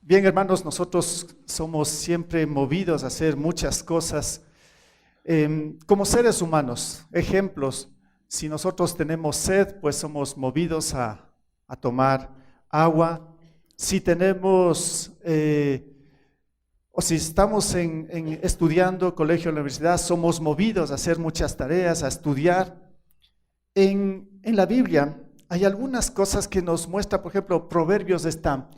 Bien, hermanos, nosotros somos siempre movidos a hacer muchas cosas como seres humanos. Ejemplos, si nosotros tenemos sed, pues somos movidos a tomar agua. Si tenemos, o si estamos estudiando colegio o universidad, somos movidos a hacer muchas tareas, a estudiar. En la Biblia hay algunas cosas que nos muestra, por ejemplo, Proverbios está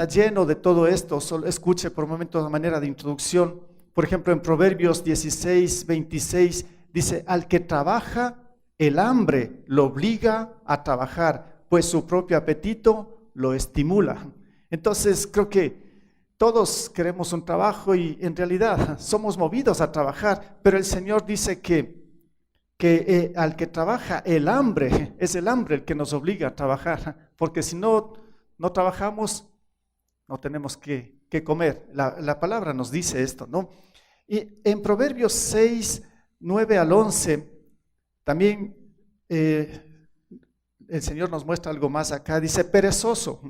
lleno de todo esto. Solo escuche por un momento de manera de introducción. Por ejemplo, en Proverbios 16, 26 dice: al que trabaja, el hambre lo obliga a trabajar, pues su propio apetito lo estimula. Entonces creo que todos queremos un trabajo y en realidad somos movidos a trabajar, pero el Señor dice que al que trabaja, el hambre, es el hambre el que nos obliga a trabajar, porque si no trabajamos, no tenemos que comer. La palabra nos dice esto, ¿no? Y en Proverbios 6, 9 al 11, también el Señor nos muestra algo más acá. Dice: perezoso,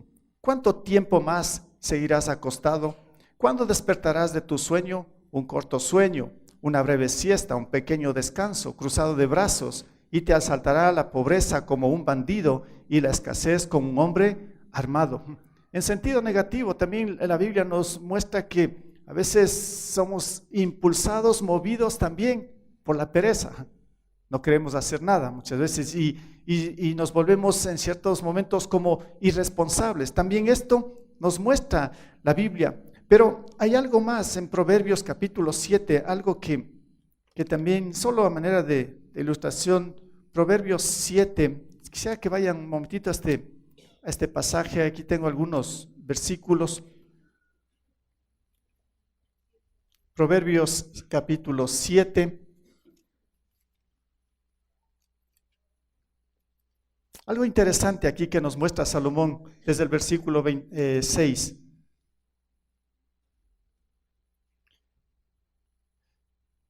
¿cuánto tiempo más seguirás acostado? ¿Cuándo despertarás de tu sueño? Un corto sueño, una breve siesta, un pequeño descanso, cruzado de brazos, y te asaltará la pobreza como un bandido y la escasez como un hombre armado. En sentido negativo, también la Biblia nos muestra que a veces somos impulsados, movidos también por la pereza. No queremos hacer nada muchas veces y nos volvemos en ciertos momentos como irresponsables. También esto nos muestra la Biblia. Pero hay algo más en Proverbios capítulo 7, algo que también, solo a manera de ilustración, Proverbios 7, quisiera que vayan un momentito a este pasaje. Aquí tengo algunos versículos. Proverbios capítulo 7. Algo interesante aquí que nos muestra Salomón desde el versículo 6.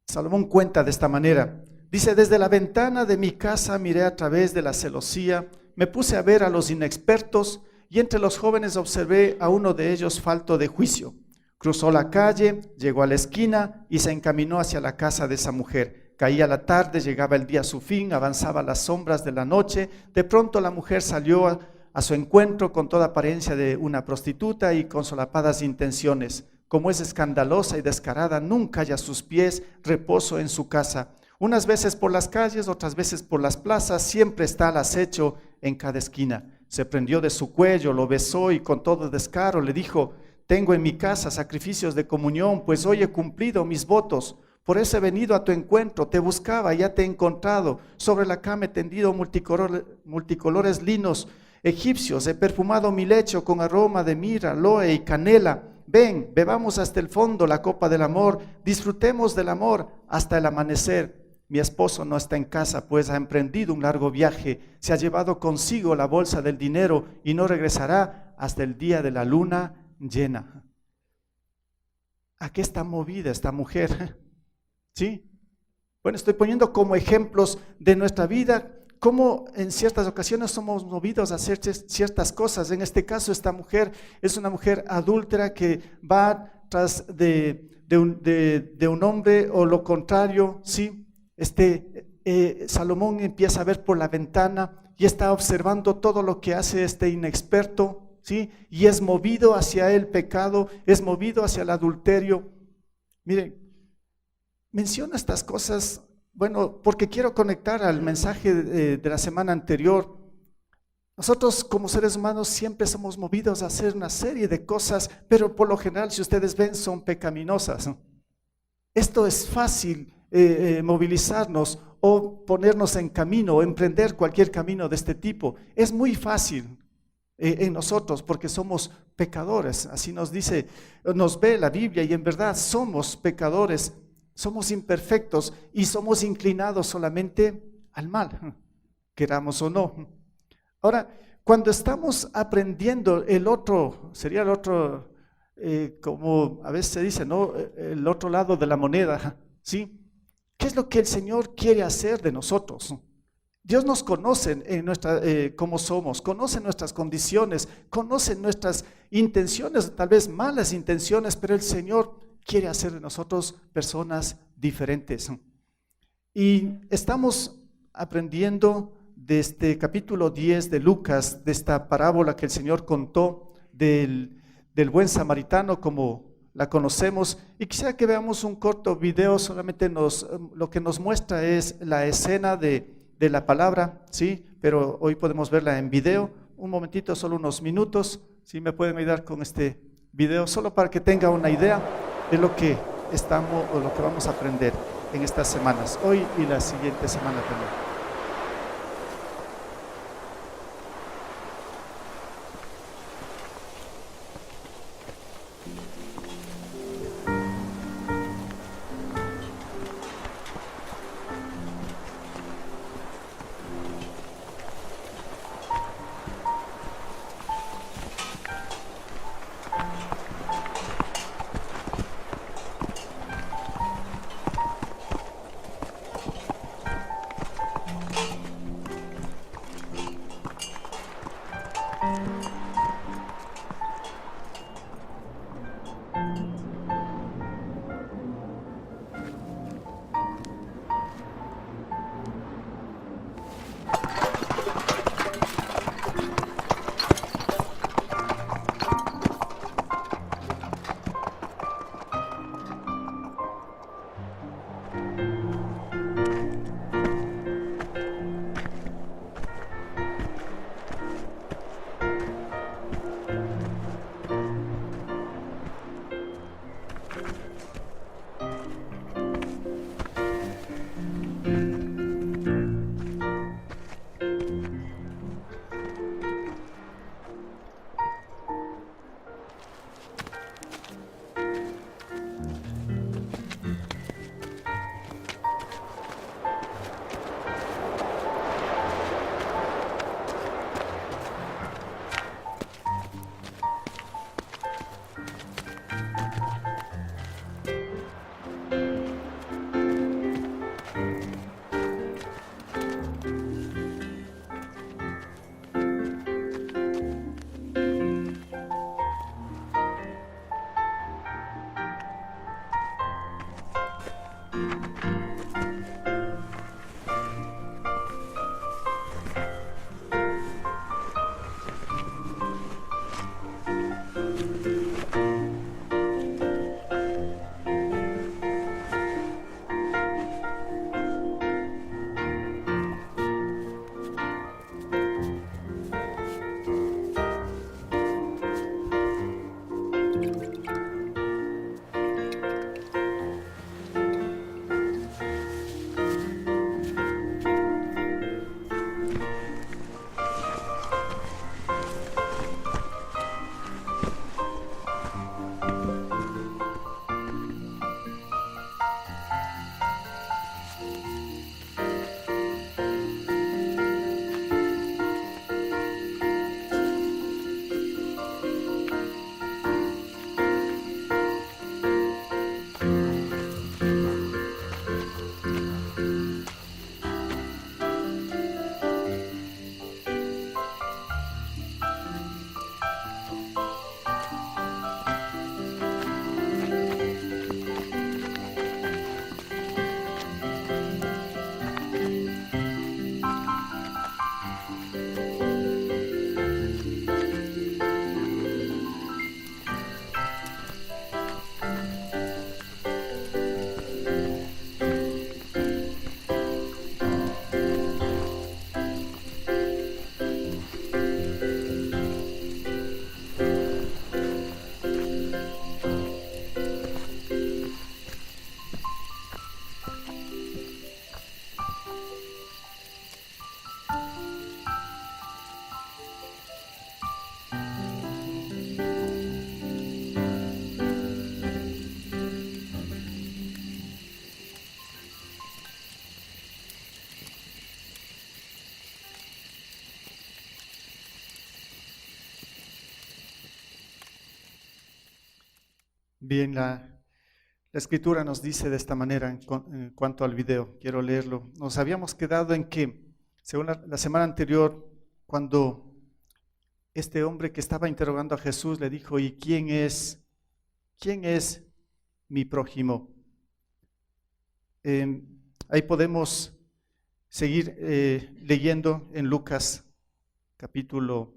Salomón cuenta de esta manera. Dice: desde la ventana de mi casa miré a través de la celosía, me puse a ver a los inexpertos y entre los jóvenes observé a uno de ellos falto de juicio. Cruzó la calle, llegó a la esquina y se encaminó hacia la casa de esa mujer. Caía la tarde, llegaba el día a su fin, avanzaba las sombras de la noche. De pronto la mujer salió a su encuentro con toda apariencia de una prostituta y con solapadas intenciones. Como es escandalosa y descarada, nunca halla a sus pies reposo en su casa. Unas veces por las calles, otras veces por las plazas, siempre está al acecho en cada esquina. Se prendió de su cuello, lo besó y con todo descaro le dijo: tengo en mi casa sacrificios de comunión, pues hoy he cumplido mis votos. Por eso he venido a tu encuentro, te buscaba y ya te he encontrado. Sobre la cama he tendido multicolores linos egipcios, he perfumado mi lecho con aroma de mirra, aloe y canela. Ven, bebamos hasta el fondo la copa del amor, disfrutemos del amor hasta el amanecer. Mi esposo no está en casa, pues ha emprendido un largo viaje, se ha llevado consigo la bolsa del dinero y no regresará hasta el día de la luna llena. ¿A qué está movida esta mujer? ¿Sí? Bueno, estoy poniendo como ejemplos de nuestra vida, cómo en ciertas ocasiones somos movidos a hacer ciertas cosas. En este caso, esta mujer es una mujer adúltera que va tras de un hombre, o lo contrario, ¿sí? Salomón empieza a ver por la ventana y está observando todo lo que hace este inexperto, ¿sí? Y es movido hacia el pecado, es movido hacia el adulterio. Miren, menciono estas cosas, bueno, porque quiero conectar al mensaje de la semana anterior. Nosotros como seres humanos siempre somos movidos a hacer una serie de cosas, pero por lo general, si ustedes ven, son pecaminosas. Esto es fácil, movilizarnos o ponernos en camino o emprender cualquier camino de este tipo. Es muy fácil en nosotros porque somos pecadores. Así nos dice, nos ve la Biblia, y en verdad somos pecadores. Somos imperfectos y somos inclinados solamente al mal, queramos o no. Ahora, cuando estamos aprendiendo sería el otro, como a veces se dice, ¿no? El otro lado de la moneda, ¿sí? ¿Qué es lo que el Señor quiere hacer de nosotros? Dios nos conoce como somos, conoce nuestras condiciones, conoce nuestras intenciones, tal vez malas intenciones, pero el Señor quiere hacer de nosotros personas diferentes. Y estamos aprendiendo de este capítulo 10 de Lucas, de esta parábola que el Señor contó del buen samaritano como la conocemos, y quisiera que veamos un corto video. Solamente lo que nos muestra es la escena de la palabra, ¿sí? Pero hoy podemos verla en video, un momentito, solo unos minutos. ¿Sí me pueden ayudar con este video? Solo para que tenga una idea de lo que estamos o lo que vamos a aprender en estas semanas, hoy y la siguiente semana también. Bien, la escritura nos dice de esta manera en cuanto al video. Quiero leerlo. Nos habíamos quedado en que, según la semana anterior, cuando este hombre que estaba interrogando a Jesús le dijo, ¿y quién es mi prójimo? Ahí podemos seguir leyendo en Lucas capítulo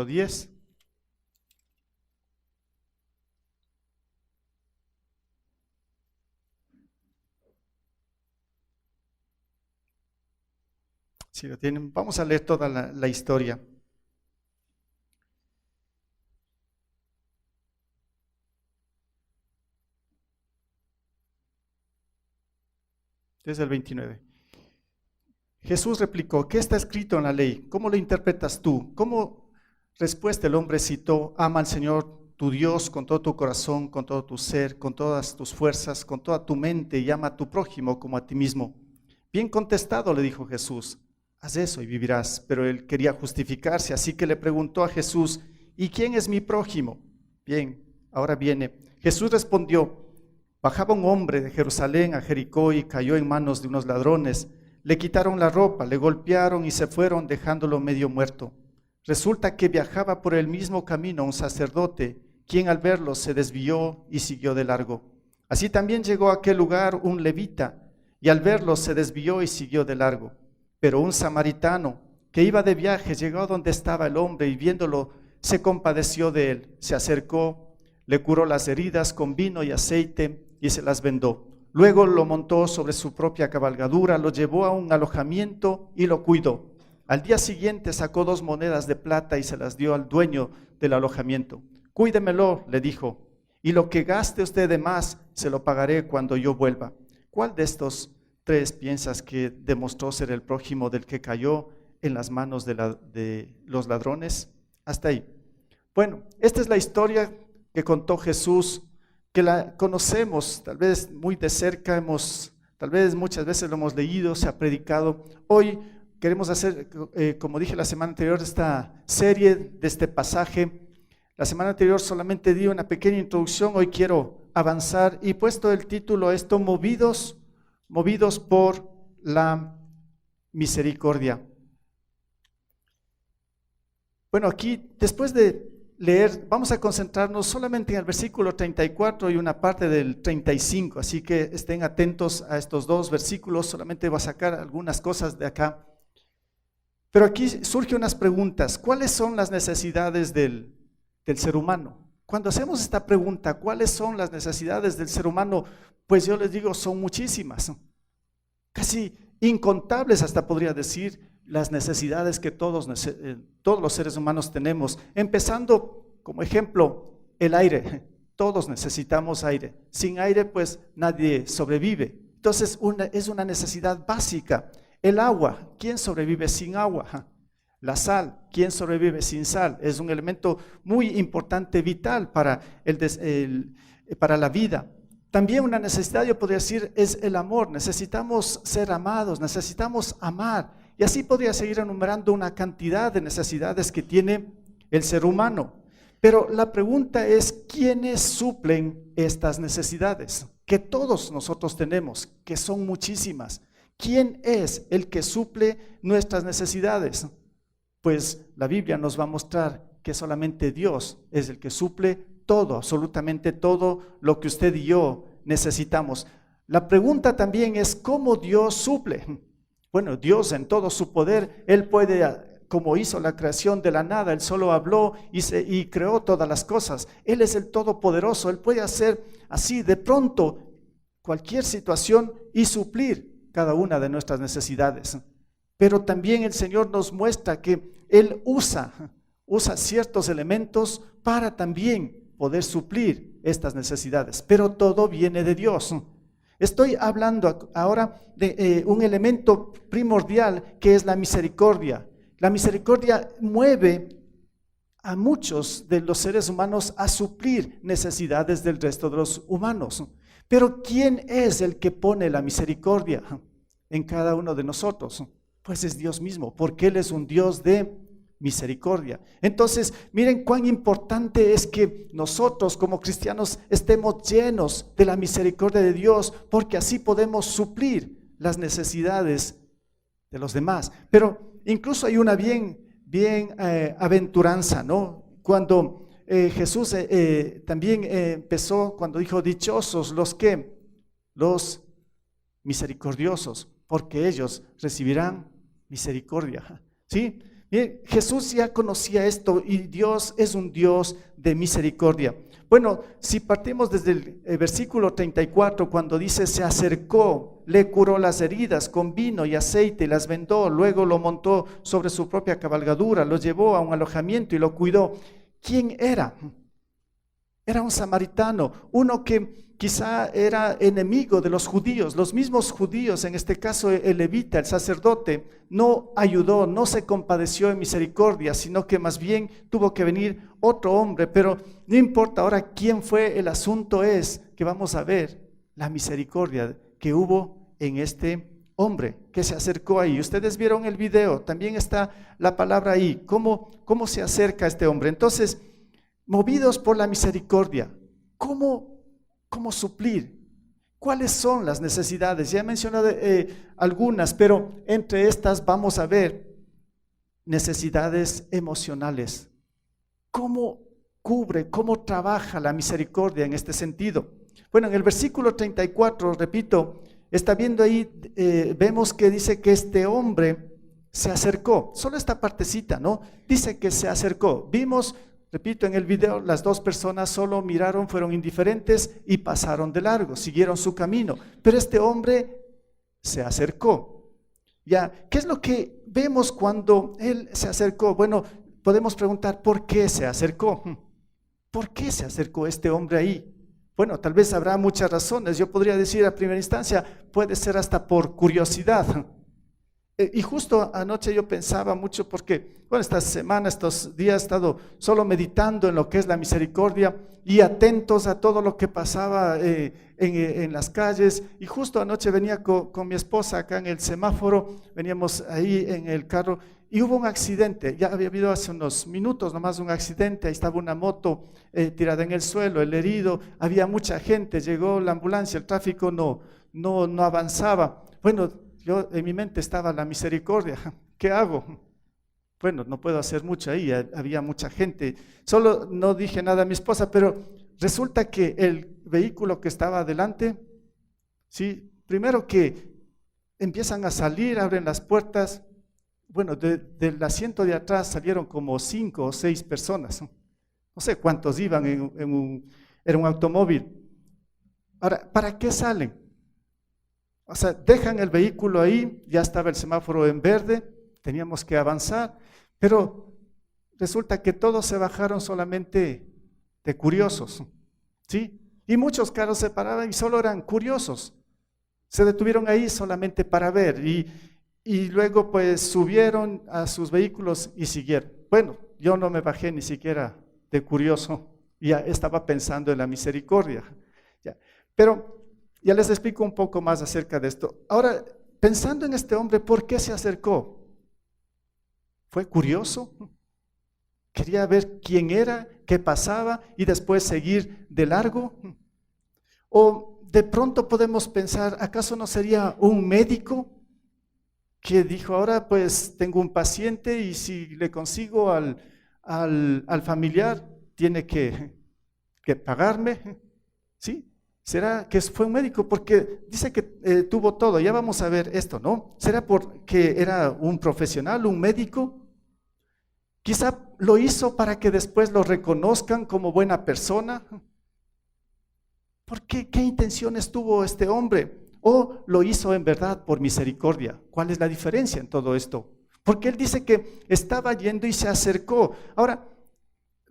10. Si lo tienen, vamos a leer toda la historia. Desde el 29. Jesús replicó, ¿qué está escrito en la ley? ¿Cómo lo interpretas tú? Como respuesta el hombre citó, ama al Señor tu Dios con todo tu corazón, con todo tu ser, con todas tus fuerzas, con toda tu mente, y ama a tu prójimo como a ti mismo. Bien contestado, le dijo Jesús, haz eso y vivirás. Pero él quería justificarse, así que le preguntó a Jesús, ¿y quién es mi prójimo? Bien, ahora viene. Jesús respondió, bajaba un hombre de Jerusalén a Jericó y cayó en manos de unos ladrones. Le quitaron la ropa, le golpearon y se fueron dejándolo medio muerto. Resulta que viajaba por el mismo camino un sacerdote, quien al verlo se desvió y siguió de largo. Así también llegó a aquel lugar un levita, y al verlo se desvió y siguió de largo. Pero un samaritano que iba de viaje llegó a donde estaba el hombre y viéndolo se compadeció de él. Se acercó, le curó las heridas con vino y aceite y se las vendó. Luego lo montó sobre su propia cabalgadura, lo llevó a un alojamiento y lo cuidó. Al día siguiente sacó 2 monedas de plata y se las dio al dueño del alojamiento. Cuídemelo, le dijo, y lo que gaste usted de más se lo pagaré cuando yo vuelva. ¿Cuál de estos 3 piensas que demostró ser el prójimo del que cayó en las manos de los ladrones? Hasta ahí. Bueno, esta es la historia que contó Jesús, que la conocemos tal vez muy de cerca, tal vez muchas veces lo hemos leído, se ha predicado. Hoy queremos hacer, como dije la semana anterior, esta serie de este pasaje. La semana anterior solamente di una pequeña introducción, hoy quiero avanzar y puesto el título a esto, movidos por la misericordia. Bueno, aquí después de leer, vamos a concentrarnos solamente en el versículo 34 y una parte del 35, así que estén atentos a estos 2 versículos, solamente voy a sacar algunas cosas de acá. Pero aquí surgen unas preguntas, ¿cuáles son las necesidades del ser humano? Cuando hacemos esta pregunta, ¿cuáles son las necesidades del ser humano? Pues yo les digo, son muchísimas, casi incontables hasta podría decir, las necesidades que todos los seres humanos tenemos, empezando como ejemplo el aire. Todos necesitamos aire, sin aire pues nadie sobrevive, entonces es una necesidad básica. El agua, ¿quién sobrevive sin agua? La sal, ¿quién sobrevive sin sal? Es un elemento muy importante, vital para la vida. También una necesidad, yo podría decir, es el amor. Necesitamos ser amados, necesitamos amar. Y así podría seguir enumerando una cantidad de necesidades que tiene el ser humano. Pero la pregunta es, ¿quiénes suplen estas necesidades? Que todos nosotros tenemos, que son muchísimas. ¿Quién es el que suple nuestras necesidades? Pues la Biblia nos va a mostrar que solamente Dios es el que suple todo, absolutamente todo lo que usted y yo necesitamos. La pregunta también es, ¿cómo Dios suple? Bueno, Dios en todo su poder, Él puede, como hizo la creación de la nada, Él solo habló y creó todas las cosas. Él es el Todopoderoso, Él puede hacer así de pronto cualquier situación y suplir cada una de nuestras necesidades. Pero también el Señor nos muestra que Él usa ciertos elementos para también poder suplir estas necesidades, pero todo viene de Dios. Estoy hablando ahora de un elemento primordial que es la misericordia. La misericordia mueve a muchos de los seres humanos a suplir necesidades del resto de los humanos. Pero ¿quién es el que pone la misericordia en cada uno de nosotros? Pues es Dios mismo, porque Él es un Dios de misericordia. Entonces, miren cuán importante es que nosotros como cristianos estemos llenos de la misericordia de Dios, porque así podemos suplir las necesidades de los demás. Pero incluso hay una bien aventuranza, ¿no? Cuando Jesús también empezó, cuando dijo, dichosos los misericordiosos, porque ellos recibirán misericordia, ¿sí? Bien, Jesús ya conocía esto y Dios es un Dios de misericordia. Bueno, si partimos desde el versículo 34, cuando dice, se acercó, le curó las heridas con vino y aceite, las vendó, luego lo montó sobre su propia cabalgadura, lo llevó a un alojamiento y lo cuidó. ¿Quién era? Era un samaritano, uno que quizá era enemigo de los judíos. Los mismos judíos, en este caso el levita, el sacerdote, no ayudó, no se compadeció en misericordia, sino que más bien tuvo que venir otro hombre. Pero no importa ahora quién fue, el asunto es que vamos a ver la misericordia que hubo en este hombre que se acercó ahí. Ustedes vieron el video, también está la palabra ahí, cómo se acerca este hombre. Entonces, movidos por la misericordia, ¿cómo suplir? ¿Cuáles son las necesidades? Ya he mencionado algunas, pero entre estas vamos a ver necesidades emocionales. ¿Cómo cubre, cómo trabaja la misericordia en este sentido? Bueno, en el versículo 34, repito, está viendo ahí, vemos que dice que este hombre se acercó. Solo esta partecita, ¿no? Dice que se acercó. Vimos, repito, en el video, las dos personas solo miraron, fueron indiferentes y pasaron de largo, siguieron su camino. Pero este hombre se acercó. Ya, ¿qué es lo que vemos cuando él se acercó? Bueno, podemos preguntar, ¿por qué se acercó? ¿Por qué se acercó este hombre ahí? Bueno, tal vez habrá muchas razones. Yo podría decir a primera instancia, puede ser hasta por curiosidad. Y justo anoche yo pensaba mucho porque, bueno, esta semana, estos días he estado solo meditando en lo que es la misericordia y atentos a todo lo que pasaba en las calles. Y justo anoche venía con mi esposa acá en el semáforo, veníamos ahí en el carro y hubo un accidente. Ya había habido hace unos minutos nomás un accidente, ahí estaba una moto tirada en el suelo, el herido, había mucha gente, llegó la ambulancia, el tráfico no avanzaba. Bueno, yo en mi mente estaba la misericordia. ¿Qué hago? Bueno, no puedo hacer mucho ahí, había mucha gente. Solo no dije nada a mi esposa, pero resulta que el vehículo que estaba adelante, sí, primero que empiezan a salir, abren las puertas. Bueno, del asiento de atrás salieron como 5 o 6 personas. No sé cuántos iban era un automóvil. Ahora, ¿para qué salen? O sea, dejan el vehículo ahí, ya estaba el semáforo en verde, teníamos que avanzar, pero resulta que todos se bajaron solamente de curiosos, ¿sí? Y muchos carros se paraban y solo eran curiosos, se detuvieron ahí solamente para ver y luego pues subieron a sus vehículos y siguieron. Bueno, yo no me bajé ni siquiera de curioso, ya estaba pensando en la misericordia, ya. Pero ya les explico un poco más acerca de esto. Ahora, pensando en este hombre, ¿por qué se acercó? ¿Fue curioso? ¿Quería ver quién era, qué pasaba y después seguir de largo? ¿O de pronto podemos pensar, ¿acaso no sería un médico que dijo, ahora pues tengo un paciente y si le consigo al familiar, tiene que pagarme? ¿Sí? ¿Será que fue un médico? Porque dice que tuvo todo, ya vamos a ver esto, ¿no? ¿Será porque era un profesional, un médico? Quizá lo hizo para que después lo reconozcan como buena persona. ¿Por qué? ¿Qué intenciones tuvo este hombre? ¿O lo hizo en verdad por misericordia? ¿Cuál es la diferencia en todo esto? Porque él dice que estaba yendo y se acercó. Ahora,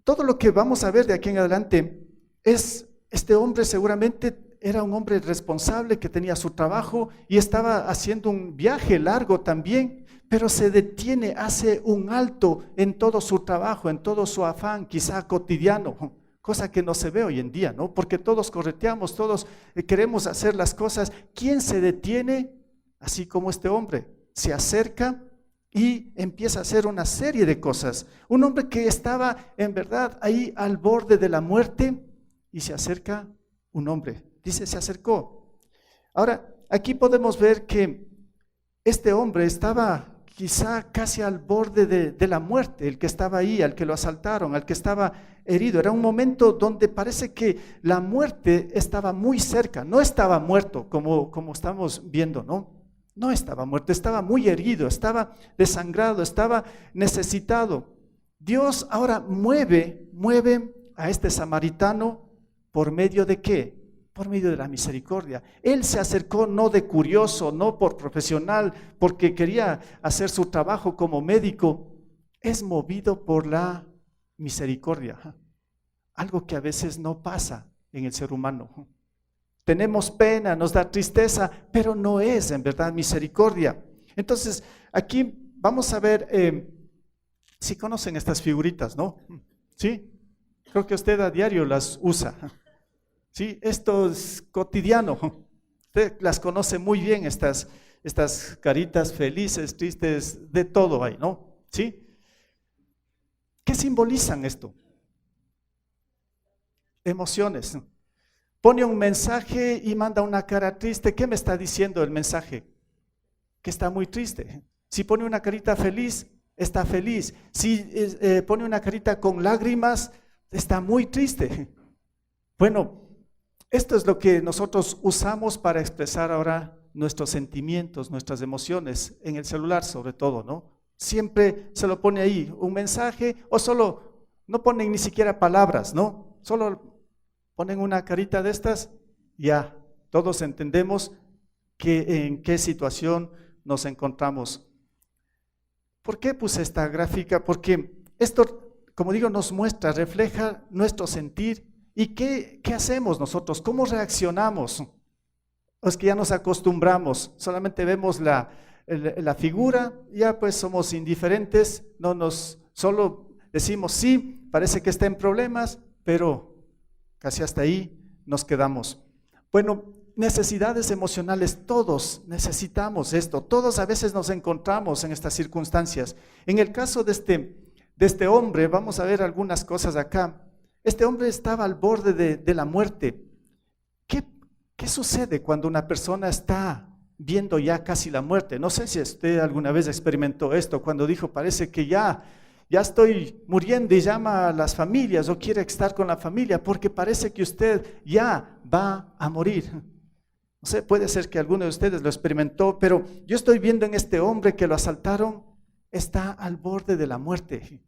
todo lo que vamos a ver de aquí en adelante es, este hombre seguramente era un hombre responsable que tenía su trabajo y estaba haciendo un viaje largo también, pero se detiene, hace un alto en todo su trabajo, en todo su afán, quizá cotidiano, cosa que no se ve hoy en día, ¿no? Porque todos correteamos, todos queremos hacer las cosas. ¿Quién se detiene? Así como este hombre, se acerca y empieza a hacer una serie de cosas. Un hombre que estaba en verdad ahí al borde de la muerte y se acerca un hombre. Dice, se acercó. Ahora, aquí podemos ver que este hombre estaba quizá casi al borde de la muerte, el que estaba ahí, al que lo asaltaron, al que estaba herido. Era un momento donde parece que la muerte estaba muy cerca. No estaba muerto como estamos viendo, ¿no? No estaba muerto, estaba muy herido, estaba desangrado, estaba necesitado. Dios ahora mueve a este samaritano ¿por medio de qué? Por medio de la misericordia. Él se acercó no de curioso, no por profesional, porque quería hacer su trabajo como médico. Es movido por la misericordia. Algo que a veces no pasa en el ser humano. Tenemos pena, nos da tristeza, pero no es en verdad misericordia. Entonces, aquí vamos a ver, si conocen estas figuritas, ¿no? ¿Sí? Creo que usted a diario las usa. ¿Sí? Esto es cotidiano. Usted las conoce muy bien, estas caritas felices, tristes, de todo hay, ¿no? ¿Sí? ¿Qué simbolizan esto? Emociones. Pone un mensaje y manda una cara triste. ¿Qué me está diciendo el mensaje? Que está muy triste. Si pone una carita feliz, está feliz. Si pone una carita con lágrimas, está muy triste. Bueno, esto es lo que nosotros usamos para expresar ahora nuestros sentimientos, nuestras emociones, en el celular sobre todo, ¿no? Siempre se lo pone ahí, un mensaje, o solo, no ponen ni siquiera palabras, ¿no? Solo ponen una carita de estas, ya, todos entendemos en qué situación nos encontramos. ¿Por qué puse esta gráfica? Porque esto, como digo, nos muestra, refleja nuestro sentir. ¿Y qué hacemos nosotros? ¿Cómo reaccionamos? Es que ya nos acostumbramos, solamente vemos la figura, ya pues somos indiferentes, solo decimos sí, parece que está en problemas, pero casi hasta ahí nos quedamos. Bueno, necesidades emocionales, todos necesitamos esto, todos a veces nos encontramos en estas circunstancias. En el caso de este hombre, vamos a ver algunas cosas acá. Este hombre estaba al borde de la muerte. ¿Qué sucede cuando una persona está viendo ya casi la muerte? No sé si usted alguna vez experimentó esto, cuando dijo, parece que ya estoy muriendo y llama a las familias o quiere estar con la familia porque parece que usted ya va a morir. No sé, puede ser que alguno de ustedes lo experimentó, pero yo estoy viendo en este hombre que lo asaltaron, está al borde de la muerte.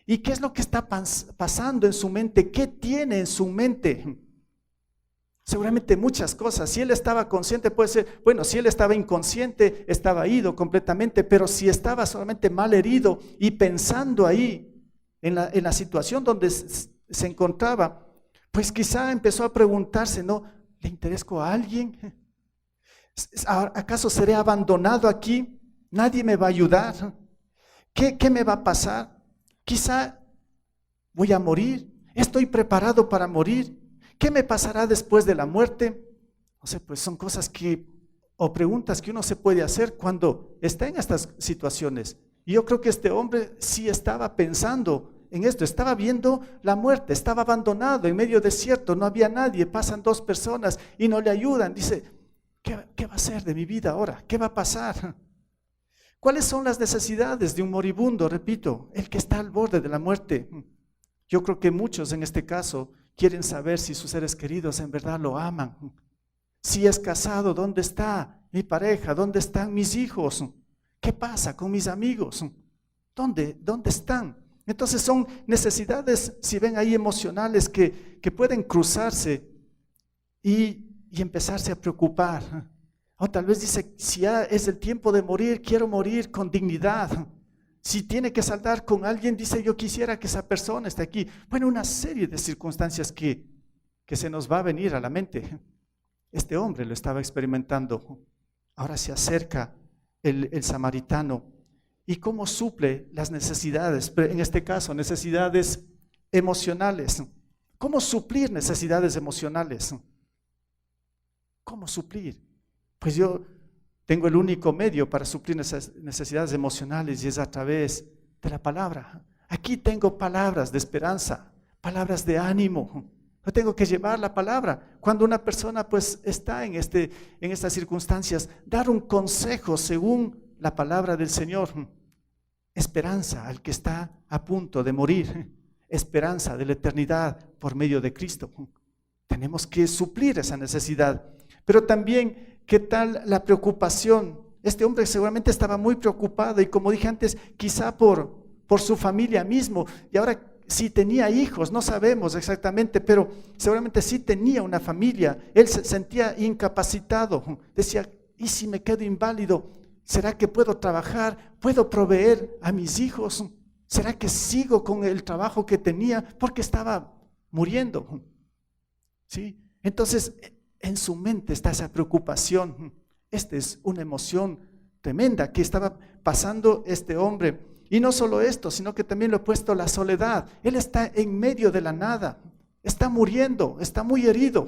¿Y qué es lo que está pasando en su mente? ¿Qué tiene en su mente? Seguramente muchas cosas. Si él estaba consciente, puede ser, bueno, si él estaba inconsciente, estaba ido completamente, pero si estaba solamente mal herido y pensando ahí en la situación donde se encontraba, pues quizá empezó a preguntarse, ¿no? ¿Le interesco a alguien? ¿Acaso seré abandonado aquí? ¿Nadie me va a ayudar? ¿Qué me va a pasar? Quizá voy a morir. ¿Estoy preparado para morir? ¿Qué me pasará después de la muerte? No sé, pues son cosas o preguntas que uno se puede hacer cuando está en estas situaciones. Y yo creo que este hombre sí estaba pensando en esto, estaba viendo la muerte, estaba abandonado en medio desierto, no había nadie, pasan 2 personas y no le ayudan. Dice, ¿qué va a ser de mi vida ahora? ¿Qué va a pasar? ¿Cuáles son las necesidades de un moribundo? Repito, el que está al borde de la muerte. Yo creo que muchos en este caso quieren saber si sus seres queridos en verdad lo aman. Si es casado, ¿dónde está mi pareja? ¿Dónde están mis hijos? ¿Qué pasa con mis amigos? ¿Dónde están? Entonces son necesidades, si ven ahí, emocionales que pueden cruzarse y empezarse a preocupar. O tal vez dice, si ya es el tiempo de morir, quiero morir con dignidad. Si tiene que saltar con alguien, dice, yo quisiera que esa persona esté aquí. Bueno, una serie de circunstancias que se nos va a venir a la mente. Este hombre lo estaba experimentando. Ahora se acerca el samaritano. ¿Y cómo suple las necesidades? En este caso, necesidades emocionales. ¿Cómo suplir necesidades emocionales? ¿Cómo suplir? Pues yo tengo el único medio para suplir esas necesidades emocionales y es a través de la palabra. Aquí tengo palabras de esperanza, palabras de ánimo. Yo tengo que llevar la palabra. Cuando una persona pues está en estas circunstancias, dar un consejo según la palabra del Señor. Esperanza al que está a punto de morir. Esperanza de la eternidad por medio de Cristo. Tenemos que suplir esa necesidad. Pero también, ¿qué tal la preocupación? Este hombre seguramente estaba muy preocupado y como dije antes, quizá por su familia mismo. Y ahora si tenía hijos, no sabemos exactamente, pero seguramente sí tenía una familia. Él se sentía incapacitado. Decía, ¿y si me quedo inválido? ¿Será que puedo trabajar? ¿Puedo proveer a mis hijos? ¿Será que sigo con el trabajo que tenía? Porque estaba muriendo. ¿Sí? Entonces, en su mente está esa preocupación. Esta es una emoción tremenda que estaba pasando este hombre. Y no solo esto, sino que también lo he puesto la soledad. Él está en medio de la nada, está muriendo, está muy herido.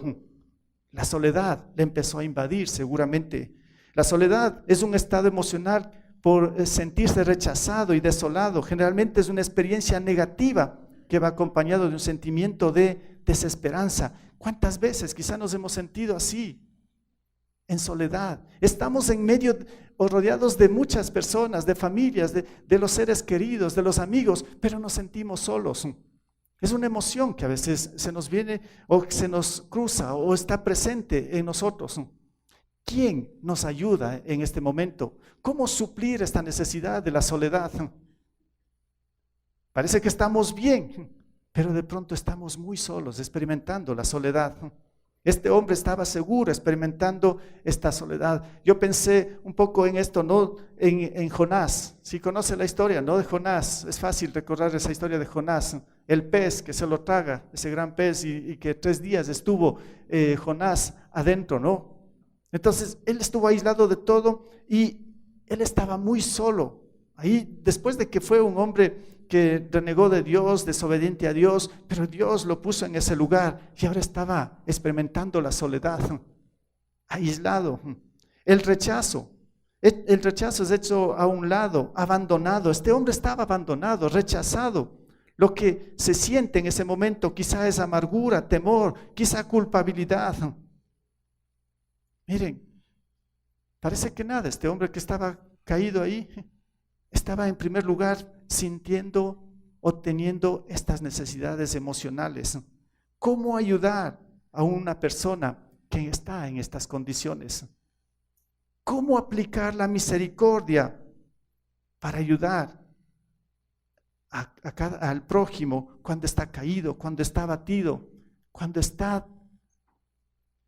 La soledad le empezó a invadir seguramente. La soledad es un estado emocional por sentirse rechazado y desolado. Generalmente es una experiencia negativa que va acompañado de un sentimiento de desesperanza. ¿Cuántas veces quizás nos hemos sentido así? En soledad, estamos en medio o rodeados de muchas personas, de familias, de los seres queridos, de los amigos, pero nos sentimos solos. Es una emoción que a veces se nos viene o se nos cruza o está presente en nosotros. ¿Quién nos ayuda en este momento? ¿Cómo suplir esta necesidad de la soledad? Parece que estamos bien, pero de pronto estamos muy solos, experimentando la soledad. Este hombre estaba seguro experimentando esta soledad. Yo pensé un poco en esto, ¿no? En Jonás. Si conoce la historia, ¿no? De Jonás. Es fácil recordar esa historia de Jonás. El pez que se lo traga, ese gran pez, y que 3 días estuvo Jonás adentro, ¿no? Entonces, él estuvo aislado de todo y él estaba muy solo. Ahí, después de que fue un hombre que renegó de Dios, desobediente a Dios, pero Dios lo puso en ese lugar y ahora estaba experimentando la soledad, aislado. El rechazo es hecho a un lado, abandonado. Este hombre estaba abandonado, rechazado. Lo que se siente en ese momento quizá es amargura, temor, quizá culpabilidad. Miren, parece que nada, este hombre que estaba caído ahí, estaba en primer lugar sintiendo o teniendo estas necesidades emocionales. ¿Cómo ayudar a una persona que está en estas condiciones? ¿Cómo aplicar la misericordia para ayudar al prójimo cuando está caído, cuando está abatido, cuando está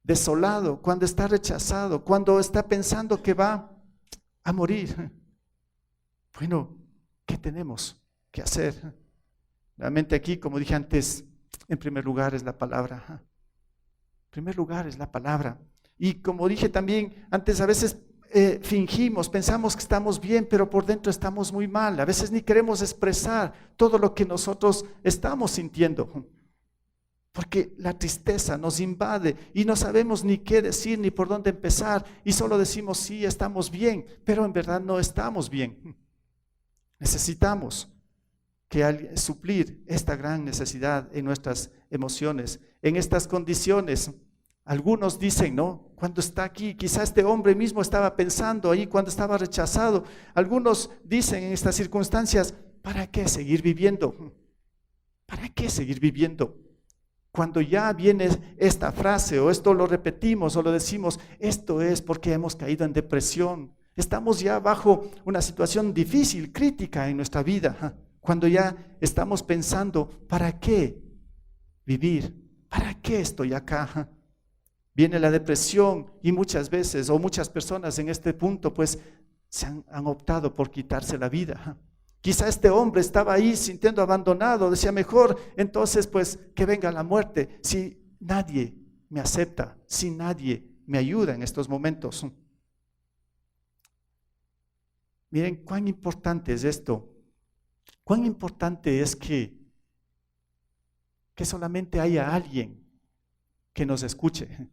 desolado, cuando está rechazado, cuando está pensando que va a morir? Bueno, ¿qué tenemos que hacer? Realmente aquí, como dije antes, en primer lugar es la palabra. En primer lugar es la palabra. Y como dije también antes, a veces fingimos, pensamos que estamos bien, pero por dentro estamos muy mal. A veces ni queremos expresar todo lo que nosotros estamos sintiendo. Porque la tristeza nos invade y no sabemos ni qué decir ni por dónde empezar. Y solo decimos, sí, estamos bien, pero en verdad no estamos bien. Necesitamos suplir esta gran necesidad en nuestras emociones, en estas condiciones. Algunos dicen, ¿no? Cuando está aquí, quizá este hombre mismo estaba pensando ahí cuando estaba rechazado. Algunos dicen en estas circunstancias, ¿para qué seguir viviendo? ¿Para qué seguir viviendo? Cuando ya viene esta frase o esto lo repetimos o lo decimos, esto es porque hemos caído en depresión. Estamos ya bajo una situación difícil, crítica en nuestra vida. Cuando ya estamos pensando, ¿para qué vivir? ¿Para qué estoy acá? Viene la depresión y muchas veces o muchas personas en este punto pues se han optado por quitarse la vida. Quizá este hombre estaba ahí sintiendo abandonado, decía mejor entonces pues que venga la muerte si nadie me acepta, si nadie me ayuda en estos momentos. Miren cuán importante es esto, cuán importante es que solamente haya alguien que nos escuche.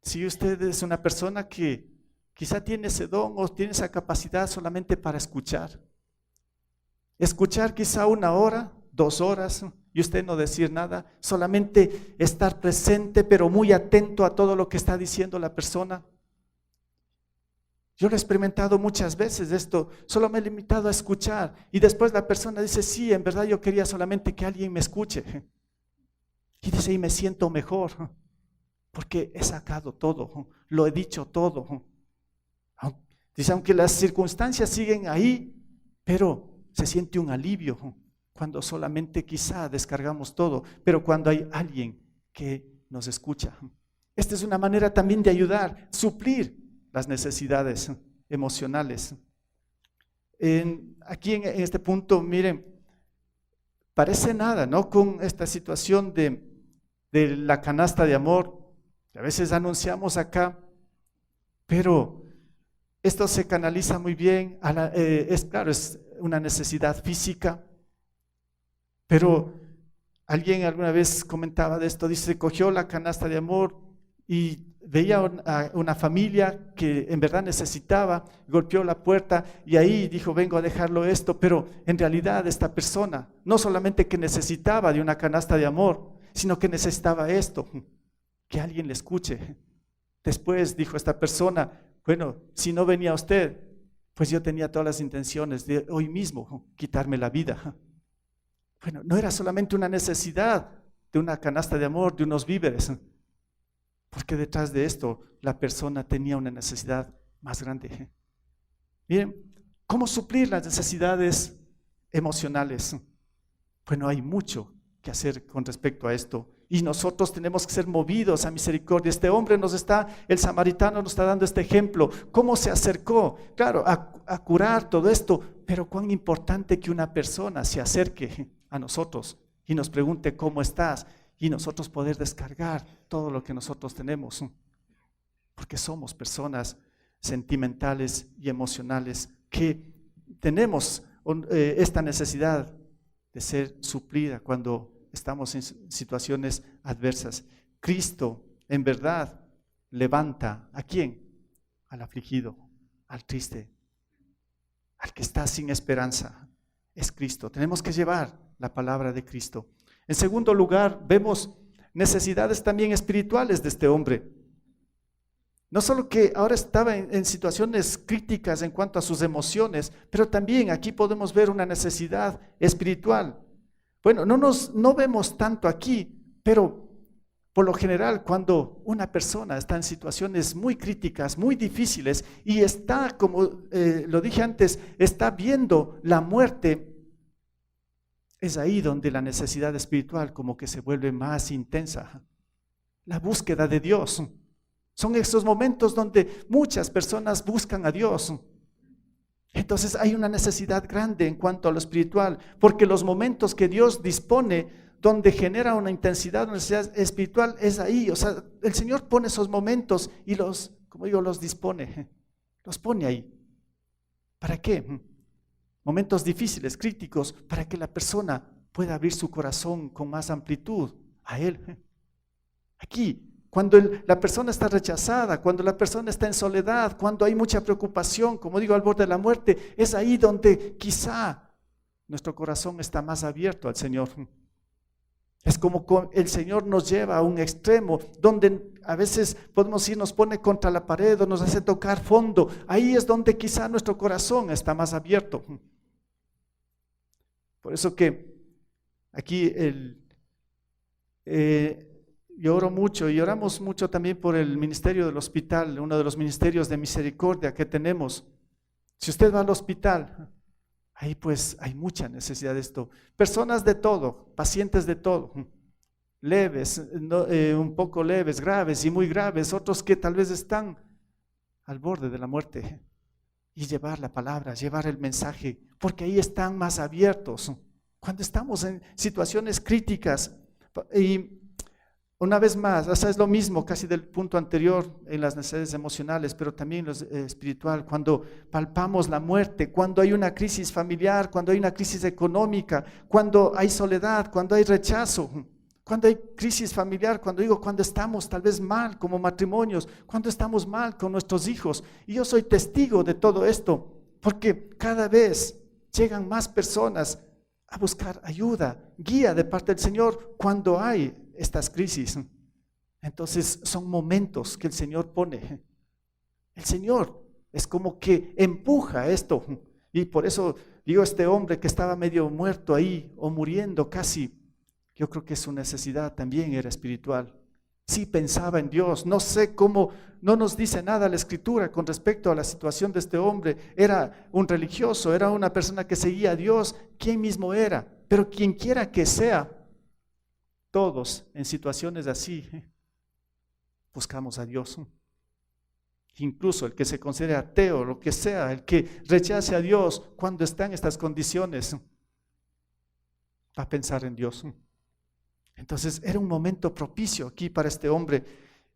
Si usted es una persona que quizá tiene ese don o tiene esa capacidad solamente para escuchar. Escuchar quizá 1 hora, 2 horas y usted no decir nada, solamente estar presente pero muy atento a todo lo que está diciendo la persona. Yo lo he experimentado muchas veces esto, solo me he limitado a escuchar y después la persona dice, sí, en verdad yo quería solamente que alguien me escuche. Y dice, y me siento mejor, porque he sacado todo, lo he dicho todo. Dice, aunque las circunstancias siguen ahí, pero se siente un alivio cuando solamente quizá descargamos todo, pero cuando hay alguien que nos escucha. Esta es una manera también de ayudar, suplir las necesidades emocionales. Aquí en este punto, miren, parece nada, ¿no? Con esta situación de la canasta de amor, que a veces anunciamos acá, pero esto se canaliza muy bien, claro, es una necesidad física, pero alguien alguna vez comentaba de esto, dice, cogió la canasta de amor y veía a una familia que en verdad necesitaba, golpeó la puerta y ahí dijo, vengo a dejarlo esto, pero en realidad esta persona no solamente que necesitaba de una canasta de amor, sino que necesitaba esto, que alguien le escuche. Después dijo esta persona, bueno, si no venía usted, pues yo tenía todas las intenciones de hoy mismo quitarme la vida. Bueno, no era solamente una necesidad de una canasta de amor, de unos víveres, porque detrás de esto la persona tenía una necesidad más grande. Miren, ¿cómo suplir las necesidades emocionales? Bueno, hay mucho que hacer con respecto a esto y nosotros tenemos que ser movidos a misericordia. El samaritano nos está dando este ejemplo, cómo se acercó, claro, a curar todo esto, pero cuán importante que una persona se acerque a nosotros y nos pregunte cómo estás y nosotros poder descargar todo lo que nosotros tenemos, porque somos personas sentimentales y emocionales que tenemos esta necesidad de ser suplida cuando estamos en situaciones adversas. Cristo en verdad levanta ¿a quién? Al afligido, al triste, al que está sin esperanza. Es Cristo. Tenemos que llevar la palabra de Cristo. En segundo lugar, vemos necesidades también espirituales de este hombre. No solo que ahora estaba en situaciones críticas en cuanto a sus emociones, pero también aquí podemos ver una necesidad espiritual. Bueno, no vemos tanto aquí, pero por lo general cuando una persona está en situaciones muy críticas, muy difíciles y está, como lo dije antes, está viendo la muerte, es ahí donde la necesidad espiritual como que se vuelve más intensa. La búsqueda de Dios. Son esos momentos donde muchas personas buscan a Dios. Entonces hay una necesidad grande en cuanto a lo espiritual, porque los momentos que Dios dispone, donde genera una intensidad, una necesidad espiritual, es ahí. O sea, el Señor pone esos momentos y los dispone, los pone ahí. ¿Para qué? Momentos difíciles, críticos, para que la persona pueda abrir su corazón con más amplitud a Él. Aquí, cuando la persona está rechazada, cuando la persona está en soledad, cuando hay mucha preocupación, como digo, al borde de la muerte, es ahí donde quizá nuestro corazón está más abierto al Señor. Es como el Señor nos lleva a un extremo donde a veces podemos decir nos pone contra la pared o nos hace tocar fondo. Ahí es donde quizá nuestro corazón está más abierto. Por eso que aquí yo oro mucho y oramos mucho también por el ministerio del hospital, uno de los ministerios de misericordia que tenemos. Si usted va al hospital, ahí pues hay mucha necesidad de esto. Personas de todo, pacientes de todo, leves, un poco leves, graves y muy graves, otros que tal vez están al borde de la muerte. Y llevar la palabra, llevar el mensaje, porque ahí están más abiertos. Cuando estamos en situaciones críticas, y una vez más, o sea, es lo mismo casi del punto anterior en las necesidades emocionales, pero también en lo espiritual, cuando palpamos la muerte, cuando hay una crisis familiar, cuando hay una crisis económica, cuando hay soledad, cuando hay rechazo, Cuando hay crisis familiar, cuando estamos tal vez mal como matrimonios, cuando estamos mal con nuestros hijos. Y yo soy testigo de todo esto, porque cada vez llegan más personas a buscar ayuda, guía de parte del Señor cuando hay estas crisis. Entonces son momentos que el Señor pone. El Señor es como que empuja esto. Y por eso digo, este hombre que estaba medio muerto ahí o muriendo casi, yo creo que su necesidad también era espiritual. Sí pensaba en Dios. No sé cómo, no nos dice nada la Escritura con respecto a la situación de este hombre. Era un religioso, era una persona que seguía a Dios. ¿Quién mismo era? Pero quien quiera que sea, todos en situaciones así buscamos a Dios. Incluso el que se considere ateo, lo que sea, el que rechace a Dios cuando está en estas condiciones, va a pensar en Dios. Entonces era un momento propicio aquí para este hombre.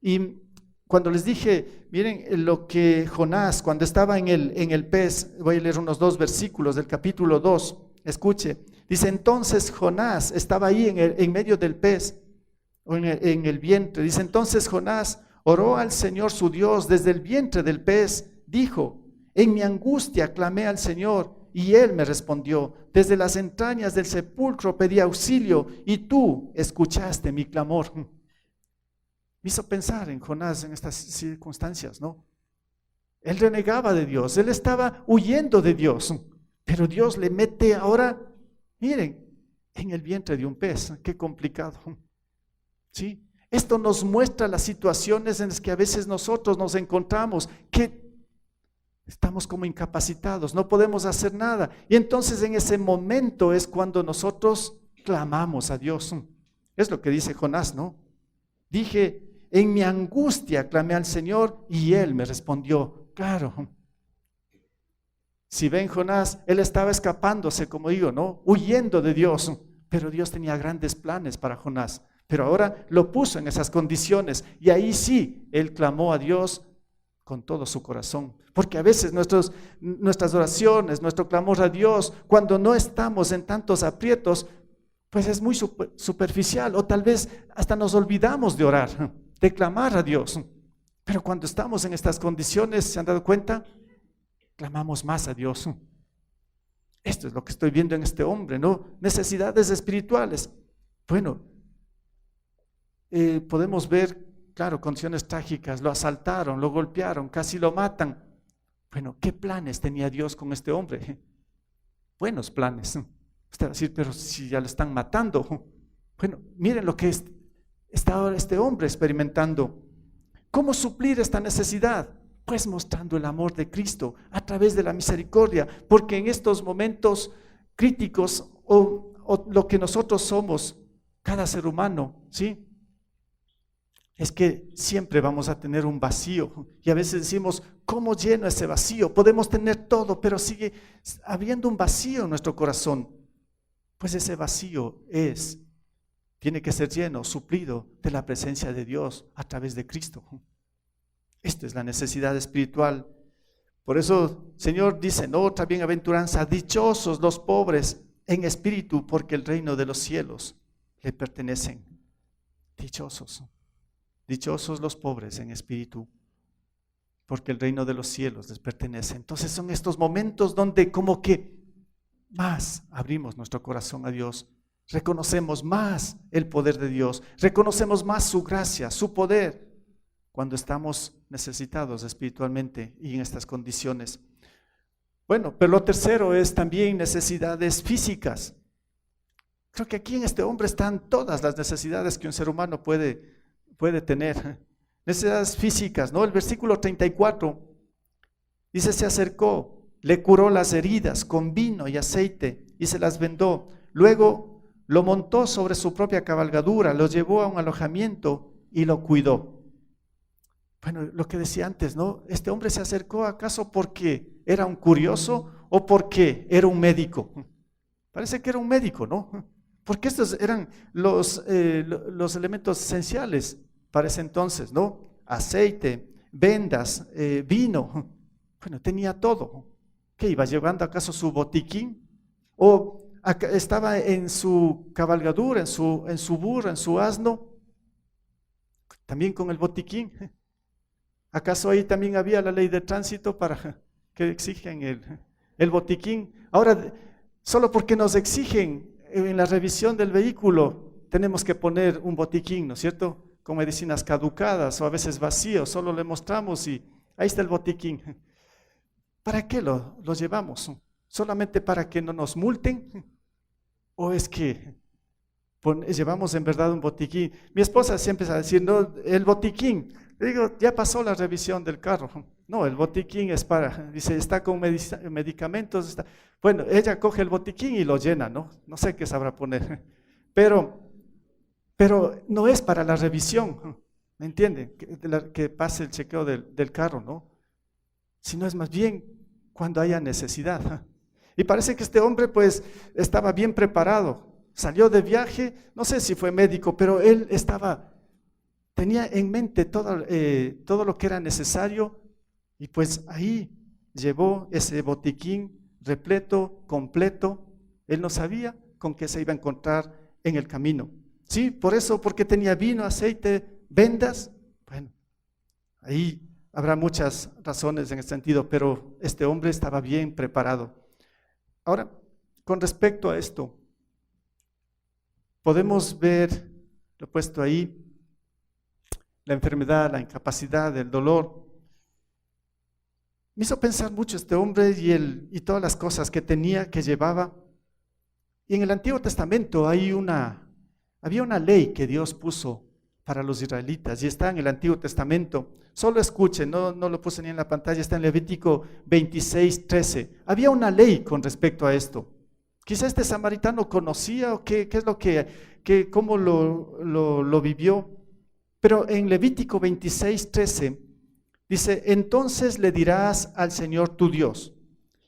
Y cuando les dije, miren lo que Jonás, cuando estaba en el pez, voy a leer unos 2 versículos del capítulo 2, escuche, dice, entonces Jonás estaba ahí en medio del pez, o en el vientre, dice, entonces Jonás oró al Señor su Dios desde el vientre del pez, dijo, en mi angustia clamé al Señor, y Él me respondió, desde las entrañas del sepulcro pedí auxilio, y tú escuchaste mi clamor. Me hizo pensar en Jonás en estas circunstancias, ¿no? Él renegaba de Dios, él estaba huyendo de Dios, pero Dios le mete ahora, miren, en el vientre de un pez. Qué complicado, ¿sí? Esto nos muestra las situaciones en las que a veces nosotros nos encontramos, que estamos como incapacitados, no podemos hacer nada. Y entonces en ese momento es cuando nosotros clamamos a Dios. Es lo que dice Jonás, ¿no? Dije, en mi angustia clamé al Señor y Él me respondió. Claro. Si ven Jonás, él estaba escapándose, como digo, ¿no? Huyendo de Dios. Pero Dios tenía grandes planes para Jonás. Pero ahora lo puso en esas condiciones. Y ahí sí, él clamó a Dios con todo su corazón. Porque a veces nuestras oraciones, nuestro clamor a Dios, cuando no estamos en tantos aprietos, pues es muy superficial, o tal vez hasta nos olvidamos de orar, de clamar a Dios. Pero cuando estamos en estas condiciones, ¿se han dado cuenta? Clamamos más a Dios. Esto es lo que estoy viendo en este hombre, ¿no? Necesidades espirituales. Bueno, podemos ver, claro, condiciones trágicas, lo asaltaron, lo golpearon, casi lo matan. Bueno, ¿qué planes tenía Dios con este hombre? Buenos planes. Usted va a decir, pero si ya lo están matando. Bueno, miren lo que está ahora este hombre experimentando. ¿Cómo suplir esta necesidad? Pues mostrando el amor de Cristo a través de la misericordia, porque en estos momentos críticos o lo que nosotros somos, cada ser humano, ¿sí? Es que siempre vamos a tener un vacío y a veces decimos, ¿cómo lleno ese vacío? Podemos tener todo, pero sigue habiendo un vacío en nuestro corazón. Pues ese vacío tiene que ser lleno, suplido de la presencia de Dios a través de Cristo. Esta es la necesidad espiritual. Por eso, Señor dice, no, otra bienaventuranza, dichosos los pobres en espíritu, porque el reino de los cielos le pertenecen. Dichosos. Dichosos los pobres en espíritu, porque el reino de los cielos les pertenece. Entonces son estos momentos donde como que más abrimos nuestro corazón a Dios, reconocemos más el poder de Dios, reconocemos más su gracia, su poder, cuando estamos necesitados espiritualmente y en estas condiciones. Bueno, pero lo tercero es también necesidades físicas. Creo que aquí en este hombre están todas las necesidades que un ser humano puede tener. Necesidades físicas, ¿no? El versículo 34 dice, se acercó, le curó las heridas con vino y aceite y se las vendó. Luego lo montó sobre su propia cabalgadura, lo llevó a un alojamiento y lo cuidó. Bueno, lo que decía antes, ¿no? Este hombre se acercó acaso porque era un curioso o porque era un médico. Parece que era un médico, ¿no? Porque estos eran los elementos esenciales para ese entonces, ¿no? Aceite, vendas, vino. Bueno, tenía todo. ¿Qué iba llevando acaso su botiquín? O estaba en su cabalgadura, en su burro, en su asno, también con el botiquín. ¿Acaso ahí también había la ley de tránsito para que exigen el botiquín? Ahora, solo porque nos exigen en la revisión del vehículo, tenemos que poner un botiquín, ¿no es cierto? Con medicinas caducadas o a veces vacíos, solo le mostramos y ahí está el botiquín. ¿Para qué lo llevamos? ¿Solamente para que no nos multen? ¿O es que llevamos en verdad un botiquín? Mi esposa siempre empieza a decir, no, el botiquín. Le digo, ya pasó la revisión del carro. No, el botiquín es para, dice, está con medicamentos. Está. Bueno, ella coge el botiquín y lo llena, ¿no? No sé qué sabrá poner. Pero no es para la revisión, ¿me entienden? Que pase el chequeo del carro, ¿no? Sino es más bien cuando haya necesidad. Y parece que este hombre pues estaba bien preparado, salió de viaje, no sé si fue médico, pero él tenía en mente todo lo que era necesario y pues ahí llevó ese botiquín repleto, completo. Él no sabía con qué se iba a encontrar en el camino. Sí, por eso, porque tenía vino, aceite, vendas. Bueno, ahí habrá muchas razones en ese sentido, pero este hombre estaba bien preparado. Ahora, con respecto a esto, podemos ver, lo he puesto ahí, la enfermedad, la incapacidad, el dolor. Me hizo pensar mucho este hombre y todas las cosas que tenía, que llevaba. Y en el Antiguo Testamento había una ley que Dios puso para los israelitas y está en el Antiguo Testamento. Solo escuchen, no lo puse ni en la pantalla, está en Levítico 26:13. Había una ley con respecto a esto. Quizá este samaritano conocía o qué es lo cómo lo vivió. Pero en Levítico 26:13 dice, entonces le dirás al Señor tu Dios,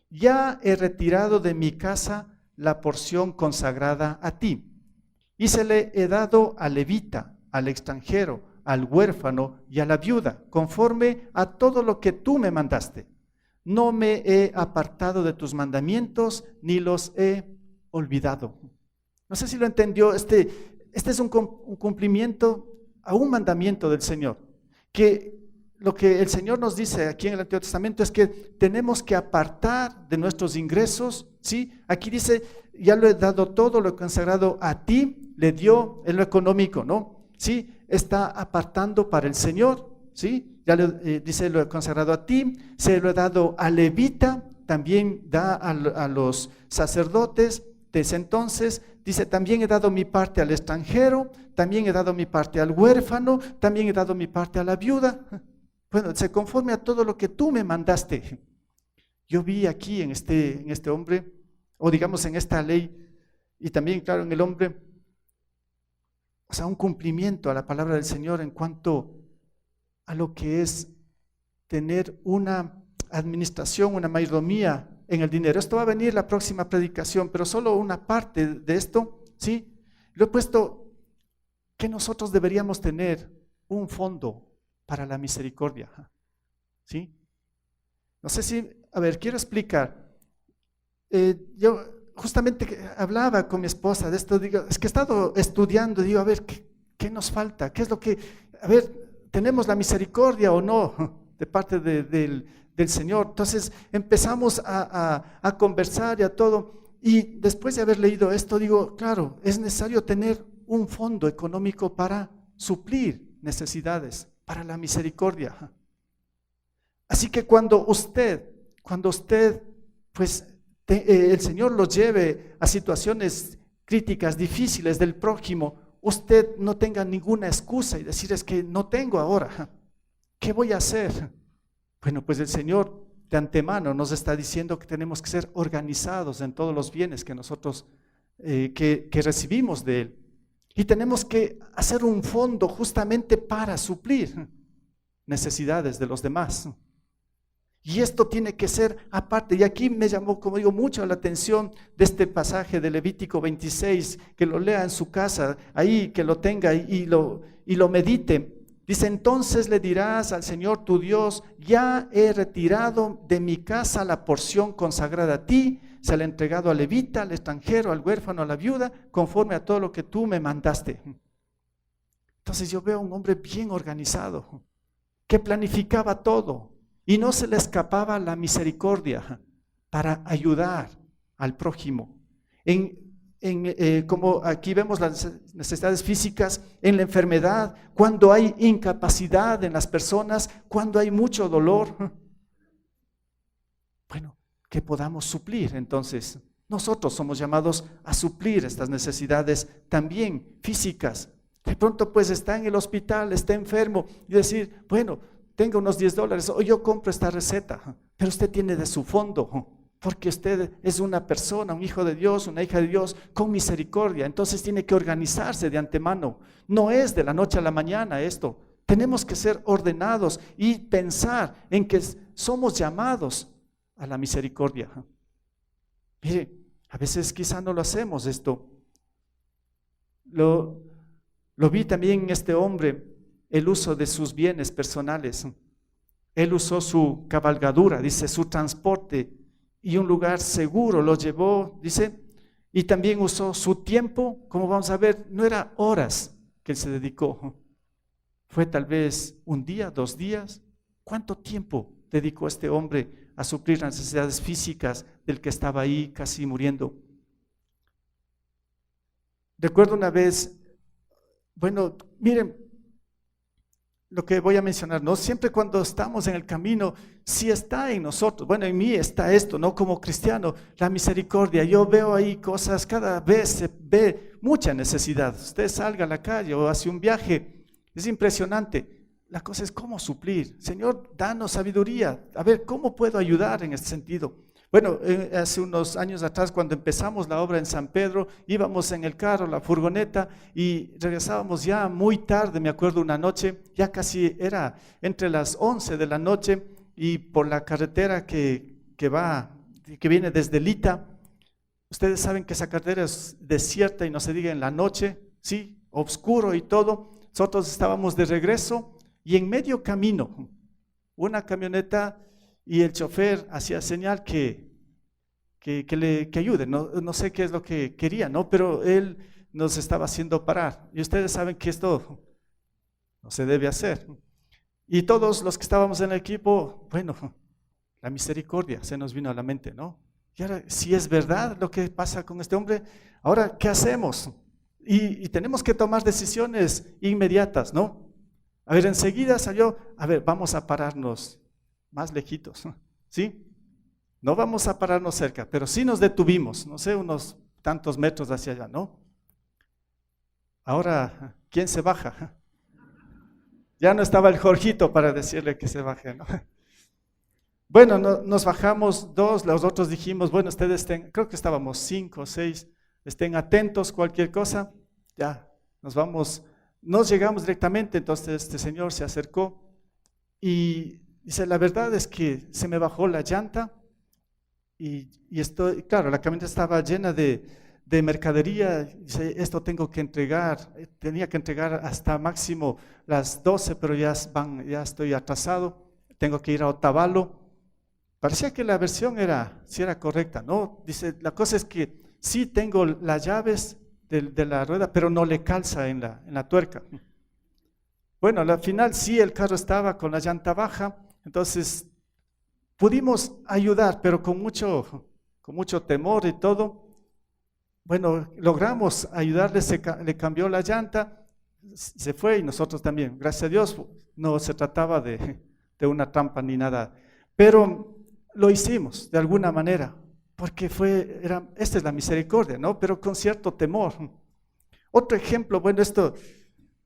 ya he retirado de mi casa la porción consagrada a ti, y se le he dado al levita, al extranjero, al huérfano y a la viuda, conforme a todo lo que tú me mandaste. No me he apartado de tus mandamientos, ni los he olvidado. No sé si lo entendió, este es un cumplimiento a un mandamiento del Señor, que lo que el Señor nos dice aquí en el Antiguo Testamento es que tenemos que apartar de nuestros ingresos, ¿sí? Aquí dice, ya lo he dado todo, lo he consagrado a ti, le dio en lo económico, ¿no? ¿Sí? Está apartando para el Señor, ¿sí? Ya dice, lo he consagrado a ti, se lo he dado a levita, también da a los sacerdotes. Desde entonces, dice, también he dado mi parte al extranjero, también he dado mi parte al huérfano, también he dado mi parte a la viuda. Bueno, se conforme a todo lo que tú me mandaste. Yo vi aquí en este hombre, o digamos en esta ley, y también, claro, en el hombre, o sea, un cumplimiento a la palabra del Señor en cuanto a lo que es tener una administración, una mayordomía en el dinero. Esto va a venir la próxima predicación, pero solo una parte de esto, ¿sí? Lo he puesto que nosotros deberíamos tener un fondo para la misericordia, ¿sí? No sé si, a ver, quiero explicar. Yo justamente hablaba con mi esposa de esto, digo, es que he estado estudiando, digo, a ver, ¿qué nos falta? ¿Qué es lo que, a ver, tenemos la misericordia o no de parte del Señor? Entonces empezamos a conversar y a todo, y después de haber leído esto, digo, claro, es necesario tener un fondo económico para suplir necesidades, para la misericordia. Así que cuando usted, pues, el Señor lo lleve a situaciones críticas, difíciles del prójimo, usted no tenga ninguna excusa y decir, es que no tengo ahora, ¿qué voy a hacer? Bueno, pues el Señor de antemano nos está diciendo que tenemos que ser organizados en todos los bienes que nosotros que recibimos de Él. Y tenemos que hacer un fondo justamente para suplir necesidades de los demás. Y esto tiene que ser aparte. Y aquí me llamó, como digo, mucho la atención de este pasaje de Levítico 26, que lo lea en su casa, ahí que lo tenga y lo medite. Dice, entonces le dirás al Señor tu Dios, ya he retirado de mi casa la porción consagrada a ti, se le ha entregado al levita, al extranjero, al huérfano, a la viuda, conforme a todo lo que tú me mandaste. Entonces yo veo a un hombre bien organizado, que planificaba todo y no se le escapaba la misericordia para ayudar al prójimo. Como aquí vemos las necesidades físicas, en la enfermedad, cuando hay incapacidad en las personas, cuando hay mucho dolor, bueno, que podamos suplir. Entonces, nosotros somos llamados a suplir estas necesidades también físicas. De pronto pues está en el hospital, está enfermo y decir, bueno, tenga unos $10 o yo compro esta receta, pero usted tiene de su fondo, porque usted es una persona, un hijo de Dios, una hija de Dios con misericordia. Entonces tiene que organizarse de antemano. No es de la noche a la mañana esto. Tenemos que ser ordenados y pensar en que somos llamados a la misericordia. Mire, a veces quizá no lo hacemos esto. Lo vi también en este hombre, el uso de sus bienes personales. Él usó su cabalgadura, dice, su transporte y un lugar seguro lo llevó, dice, y también usó su tiempo. Como vamos a ver, no era horas que él se dedicó, fue tal vez un día, 2 días. ¿Cuánto tiempo dedicó este hombre a suplir las necesidades físicas del que estaba ahí casi muriendo? Recuerdo una vez, bueno, miren, lo que voy a mencionar, ¿no? Siempre cuando estamos en el camino, si está en nosotros, bueno, en mí está esto, ¿no? Como cristiano, la misericordia. Yo veo ahí cosas, cada vez se ve mucha necesidad. Usted salga a la calle o hace un viaje, es impresionante. La cosa es cómo suplir. Señor, danos sabiduría. A ver, ¿cómo puedo ayudar en este sentido? Bueno, hace unos años atrás, cuando empezamos la obra en San Pedro, íbamos en el carro, la furgoneta, y regresábamos ya muy tarde. Me acuerdo una noche, ya casi era entre las 11 de la noche, y por la carretera que viene desde Lita. Ustedes saben que esa carretera es desierta y no se diga en la noche, sí, oscuro y todo. Nosotros estábamos de regreso y en medio camino, una camioneta, y el chofer hacía señal que ayude. No sé qué es lo que quería, ¿no? Pero él nos estaba haciendo parar. Y ustedes saben que esto no se debe hacer. Y todos los que estábamos en el equipo, bueno, la misericordia se nos vino a la mente, ¿no? Y ahora, si es verdad lo que pasa con este hombre, ahora, ¿qué hacemos? Y tenemos que tomar decisiones inmediatas, ¿no? A ver, enseguida salió, a ver, vamos a pararnos más lejitos, ¿sí? No vamos a pararnos cerca, pero sí nos detuvimos, no sé, unos tantos metros hacia allá, ¿no? Ahora, ¿quién se baja? Ya no estaba el Jorgito para decirle que se baje, ¿no? Bueno, nos bajamos 2, los otros dijimos, bueno, ustedes estén, creo que estábamos 5 o 6, estén atentos, cualquier cosa, ya, nos llegamos directamente. Entonces este señor se acercó y dice, la verdad es que se me bajó la llanta y estoy, claro, la camioneta estaba llena de mercadería. Dice, esto tengo que entregar, tenía que entregar hasta máximo las 12, pero ya estoy atrasado, tengo que ir a Otavalo. Parecía que la versión sí era correcta, ¿no? Dice, la cosa es que sí tengo las llaves de la rueda, pero no le calza en la tuerca. Bueno, al final sí, el carro estaba con la llanta baja, entonces pudimos ayudar, pero con mucho temor y todo. Bueno, logramos ayudarle, le cambió la llanta, se fue y nosotros también. Gracias a Dios, no se trataba de una trampa ni nada, pero lo hicimos de alguna manera, porque esta es la misericordia, ¿no? Pero con cierto temor. Otro ejemplo, bueno,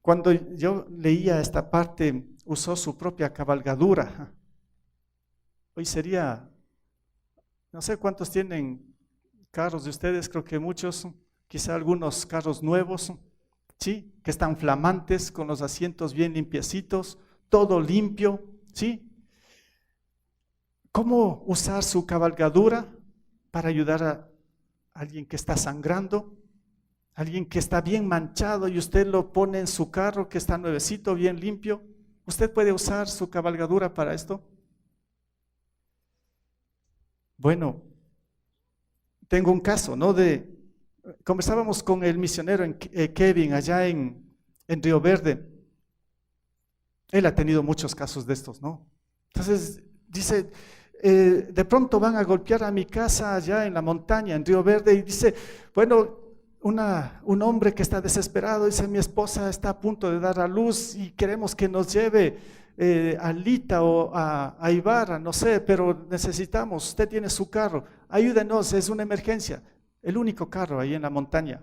cuando yo leía esta parte, usó su propia cabalgadura. Hoy sería, no sé cuántos tienen carros de ustedes, creo que muchos, quizá algunos carros nuevos, ¿sí? Que están flamantes, con los asientos bien limpiecitos, todo limpio, ¿sí? ¿Cómo usar su cabalgadura para ayudar a alguien que está sangrando? Alguien que está bien manchado y usted lo pone en su carro que está nuevecito, bien limpio. ¿Usted puede usar su cabalgadura para esto? Bueno, tengo un caso, ¿no? Conversábamos con el misionero Kevin allá en Río Verde. Él ha tenido muchos casos de estos, ¿no? Entonces dice, de pronto van a golpear a mi casa allá en la montaña, en Río Verde, y dice, bueno, un hombre que está desesperado, dice, mi esposa está a punto de dar a luz y queremos que nos lleve a Lita o a Ibarra, no sé, pero necesitamos, usted tiene su carro, ayúdenos, es una emergencia, el único carro ahí en la montaña.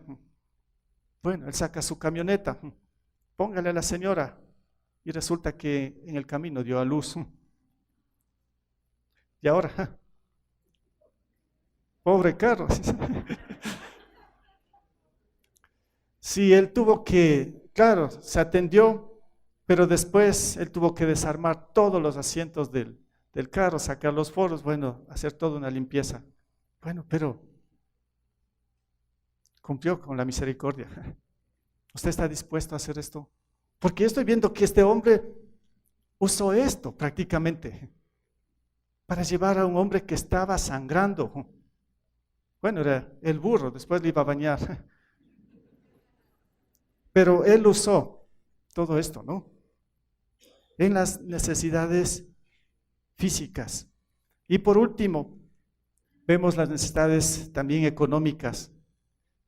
Bueno, él saca su camioneta, póngale a la señora, y resulta que en el camino dio a luz. Y ahora, pobre carro. Sí, él tuvo que, claro, se atendió, pero después él tuvo que desarmar todos los asientos del carro, sacar los foros, bueno, hacer toda una limpieza. Bueno, pero cumplió con la misericordia. ¿Usted está dispuesto a hacer esto? Porque yo estoy viendo que este hombre usó esto prácticamente para llevar a un hombre que estaba sangrando. Bueno, era el burro, después le iba a bañar. Pero él usó todo esto, ¿no? En las necesidades físicas. Y por último, vemos las necesidades también económicas.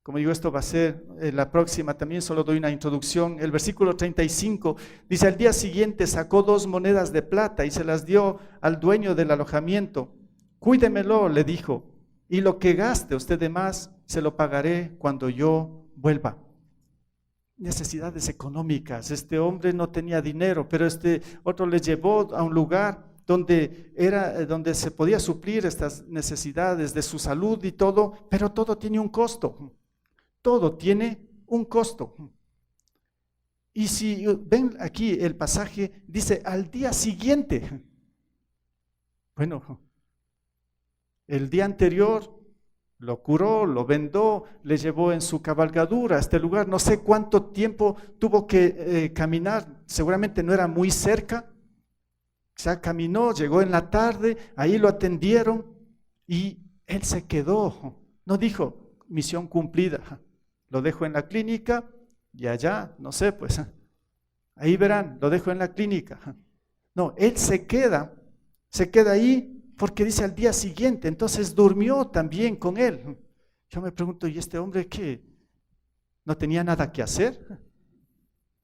Como digo, esto va a ser la próxima, también solo doy una introducción. El versículo 35 dice, al día siguiente sacó 2 monedas de plata y se las dio al dueño del alojamiento. Cuídemelo, le dijo, y lo que gaste usted de más, se lo pagaré cuando yo vuelva. Necesidades económicas. Este hombre no tenía dinero, pero este otro le llevó a un lugar donde se podía suplir estas necesidades de su salud y todo, pero todo tiene un costo. Todo tiene un costo. Y si ven aquí el pasaje, dice al día siguiente. Bueno, el día anterior lo curó, lo vendó, le llevó en su cabalgadura a este lugar. No sé cuánto tiempo tuvo que caminar, seguramente no era muy cerca. O sea, caminó, llegó en la tarde, ahí lo atendieron y él se quedó. No dijo, misión cumplida. Lo dejo en la clínica y allá, no sé, pues, ahí verán, lo dejo en la clínica. No, él se queda ahí porque dice al día siguiente, entonces durmió también con él. Yo me pregunto, ¿y este hombre qué? ¿No tenía nada que hacer?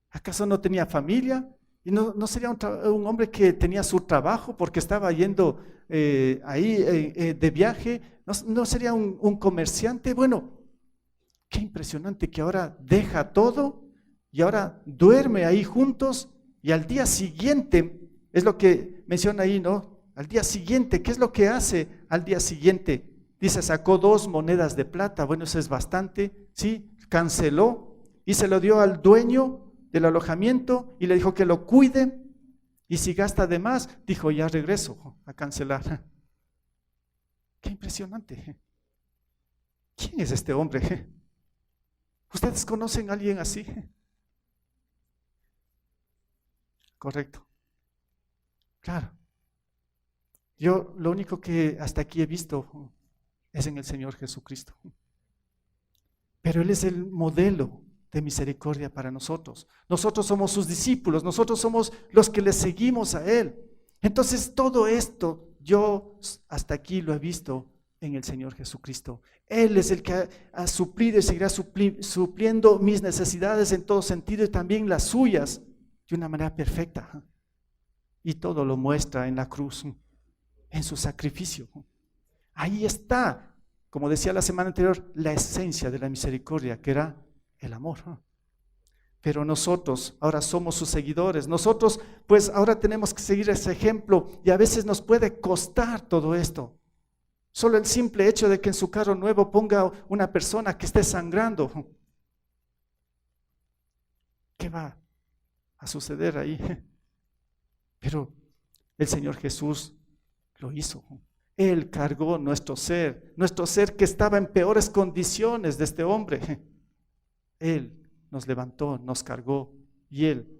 ¿Acaso no tenía familia? ¿Y no sería un hombre que tenía su trabajo porque estaba yendo ahí de viaje? ¿No sería un comerciante? Bueno, qué impresionante que ahora deja todo y ahora duerme ahí juntos y al día siguiente, es lo que menciona ahí, ¿no? Al día siguiente, ¿qué es lo que hace al día siguiente? Dice, sacó 2 monedas de plata, bueno, eso es bastante, ¿sí? Canceló y se lo dio al dueño del alojamiento y le dijo que lo cuide y si gasta de más, dijo, ya regreso a cancelar. Qué impresionante. ¿Quién es este hombre? ¿Ustedes conocen a alguien así? Correcto. Claro. Yo lo único que hasta aquí he visto es en el Señor Jesucristo. Pero Él es el modelo de misericordia para nosotros. Nosotros somos sus discípulos, nosotros somos los que le seguimos a Él. Entonces todo esto yo hasta aquí lo he visto en el Señor Jesucristo. Él es el que ha suplido y seguirá supliendo mis necesidades en todo sentido y también las suyas de una manera perfecta. Y todo lo muestra en la cruz, en su sacrificio. Ahí está, como decía la semana anterior, la esencia de la misericordia, que era el amor. Pero nosotros ahora somos sus seguidores. Nosotros pues ahora tenemos que seguir ese ejemplo y a veces nos puede costar todo esto. Solo el simple hecho de que en su carro nuevo ponga una persona que esté sangrando. ¿Qué va a suceder ahí? Pero el Señor Jesús lo hizo. Él cargó nuestro ser que estaba en peores condiciones de este hombre. Él nos levantó, nos cargó y Él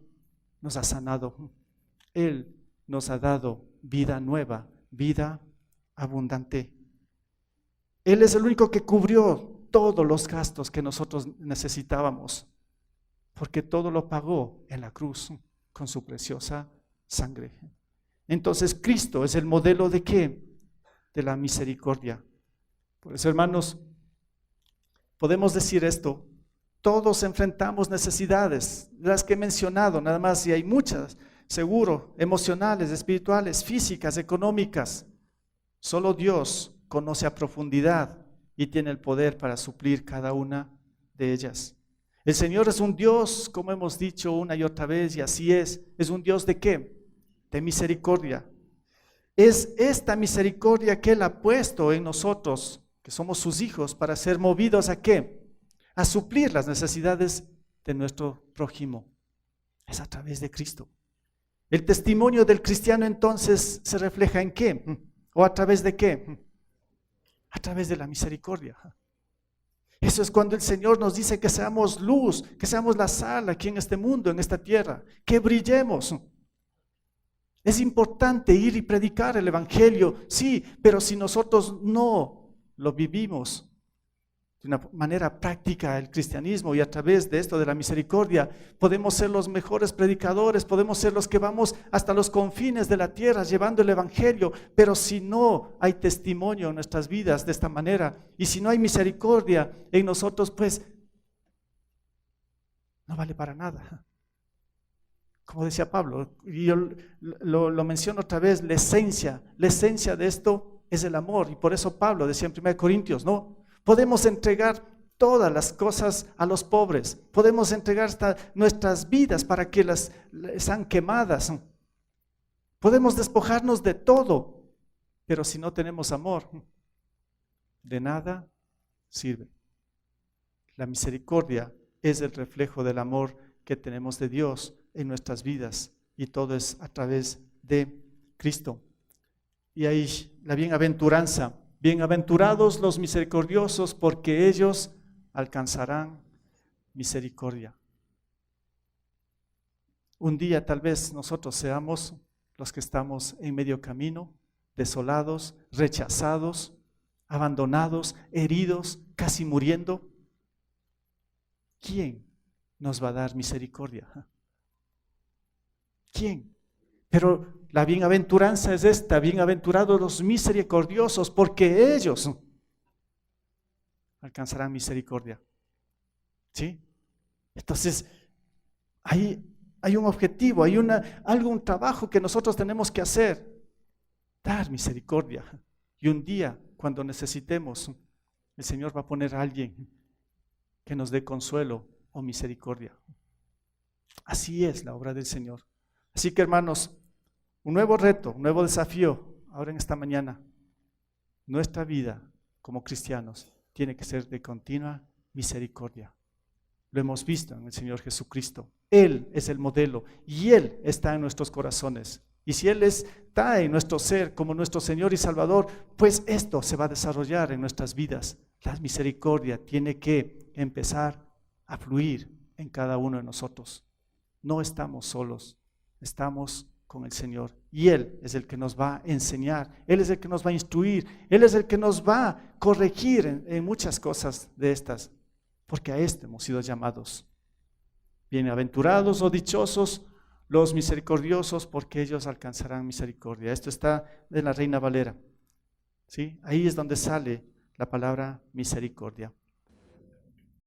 nos ha sanado. Él nos ha dado vida nueva, vida abundante. Él es el único que cubrió todos los gastos que nosotros necesitábamos, porque todo lo pagó en la cruz con su preciosa sangre. Entonces Cristo es el modelo ¿de qué? De la misericordia. Por eso, hermanos, podemos decir esto: todos enfrentamos necesidades, las que he mencionado, nada más, y hay muchas, seguro, emocionales, espirituales, físicas, económicas. Solo Dios conoce a profundidad y tiene el poder para suplir cada una de ellas. El Señor es un Dios, como hemos dicho una y otra vez, y así es un Dios ¿de qué? De misericordia. Es esta misericordia que Él ha puesto en nosotros, que somos sus hijos, para ser movidos ¿a qué? A suplir las necesidades de nuestro prójimo. Es a través de Cristo. El testimonio del cristiano entonces se refleja ¿en qué? ¿O a través de qué? A través de la misericordia. Eso es cuando el Señor nos dice que seamos luz, que seamos la sal aquí en este mundo, en esta tierra, que brillemos. Es importante ir y predicar el Evangelio, sí, pero si nosotros no lo vivimos de una manera práctica, el cristianismo, y a través de esto de la misericordia, podemos ser los mejores predicadores, podemos ser los que vamos hasta los confines de la tierra llevando el Evangelio, pero si no hay testimonio en nuestras vidas de esta manera, y si no hay misericordia en nosotros, pues no vale para nada. Como decía Pablo, y yo lo menciono otra vez, la esencia de esto es el amor, y por eso Pablo decía en 1 Corintios, ¿no? Podemos entregar todas las cosas a los pobres, podemos entregar hasta nuestras vidas para que las sean quemadas, podemos despojarnos de todo, pero si no tenemos amor, de nada sirve. La misericordia es el reflejo del amor que tenemos de Dios en nuestras vidas, y todo es a través de Cristo. Y ahí la bienaventuranza: bienaventurados los misericordiosos, porque ellos alcanzarán misericordia. Un día tal vez nosotros seamos los que estamos en medio camino, desolados, rechazados, abandonados, heridos, casi muriendo. ¿Quién nos va a dar misericordia? ¿Quién? Pero la bienaventuranza es esta: bienaventurados los misericordiosos, porque ellos alcanzarán misericordia. ¿Sí? Entonces, hay un objetivo, hay un trabajo que nosotros tenemos que hacer: dar misericordia. Y un día, cuando necesitemos, el Señor va a poner a alguien que nos dé consuelo o misericordia. Así es la obra del Señor. Así que, hermanos, un nuevo reto, un nuevo desafío ahora en esta mañana. Nuestra vida como cristianos tiene que ser de continua misericordia. Lo hemos visto en el Señor Jesucristo. Él es el modelo y Él está en nuestros corazones. Y si Él está en nuestro ser como nuestro Señor y Salvador, pues esto se va a desarrollar en nuestras vidas. La misericordia tiene que empezar a fluir en cada uno de nosotros. No estamos solos, estamos con el Señor, y Él es el que nos va a enseñar, Él es el que nos va a instruir, Él es el que nos va a corregir en muchas cosas de estas, porque a esto hemos sido llamados. Bienaventurados o dichosos los misericordiosos, porque ellos alcanzarán misericordia. Esto está de la Reina Valera, ¿sí? Ahí es donde sale la palabra misericordia.